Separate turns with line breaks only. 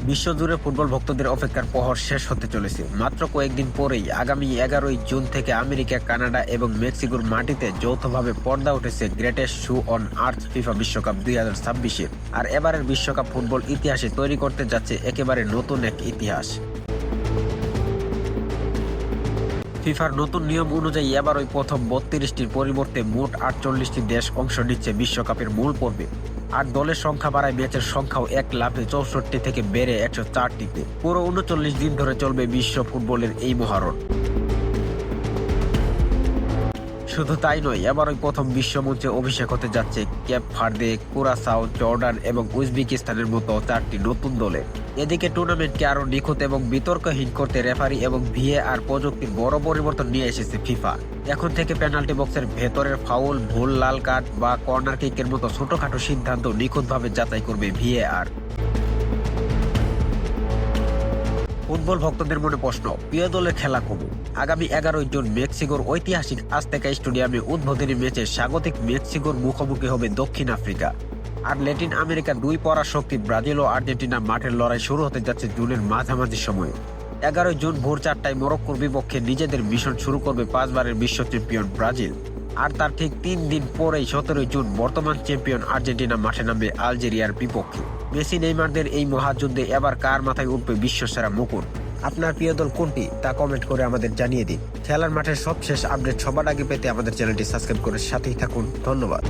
বিশ্বজুড়ে ফুটবল ভক্তদের অপেক্ষার প্রহর শেষ হতে চলেছে। মাত্র কয়েকদিন পরেই আগামী 11ই জুন থেকে আমেরিকা, কানাডা এবং মেক্সিকোর মাটিতে যৌথভাবে পর্দা উঠেছে greatest show on earth FIFA বিশ্বকাপ 2026-এর। আর এবারের বিশ্বকাপ ফুটবল ইতিহাসে তৈরি করতে যাচ্ছে একেবারে নতুন এক ইতিহাস। ফিফার নতুন নিয়ম অনুযায়ী এবারই প্রথম 32টির পরিবর্তে মোট 48টি দেশ অংশ নিচ্ছে বিশ্বকাপের মূল পর্বে। আর দলের সংখ্যা বাড়ায় ম্যাচের সংখ্যাও এক লাফে 64 থেকে বেড়ে 104টিতে। পুরো 39 দিন ধরে চলবে বিশ্ব ফুটবলের এই মহারণ। শুধু তাই নয়, এবারই প্রথম বিশ্বমঞ্চে অভিষেক হতে যাচ্ছে কেপ ভার্দে, কুরাসাও, জর্ডান এবং উজবেকিস্তানের মতো 4টি নতুন দলে। এদিকে টুর্নামেন্টকে আরো নিখুঁত এবং বিতর্কহীন করতে রেফারি এবং ভিএআর প্রযুক্তির বড় পরিবর্তন নিয়ে এসেছে ফিফা। এখন থেকে পেনাল্টি বক্সের ভেতরের ফাউল, ভুল লাল কার্ড বা কর্নার কিকের মতো ছোটখাটো সিদ্ধান্ত নিখুঁতভাবে যাচাই করবে ভিএআর। ফুটবল ভক্তদের মনে প্রশ্ন, প্রিয় দলের খেলা কবে? আগামী 11ই জুন মেক্সিকোর ঐতিহাসিক আজতেকা স্টেডিয়ামে উদ্বোধনী ম্যাচে স্বাগতিক মেক্সিকোর মুখোমুখি হবে দক্ষিণ আফ্রিকা। আর ল্যাটিন আমেরিকার দুই পরাশক্তি ব্রাজিল ও আর্জেন্টিনা মাঠের লড়াই শুরু হতে যাচ্ছে জুনের মাঝামাঝি সময়ে। 11ই জুন ভোর 4টায় মরক্কোর বিপক্ষে নিজেদের মিশন শুরু করবে 5 বারের বিশ্ব চ্যাম্পিয়ন ব্রাজিল। আর তার ঠিক 3 দিন পরেই 17ই জুন বর্তমান চ্যাম্পিয়ন আর্জেন্টিনা মাঠে নামবে আলজেরিয়ার বিপক্ষে। মেসি নেইমারদের এই মহাযুদ্ধে এবার কার মাথায় উঠবে বিশ্বসেরা মুকুট? আপনার প্রিয় দল কোনটি তা কমেন্ট করে আমাদের জানিয়ে দিন। খেলার মাঠের সবশেষ আপডেট সবার আগে পেতে আমাদের চ্যানেলটি সাবস্ক্রাইব করে সাথেই থাকুন। ধন্যবাদ।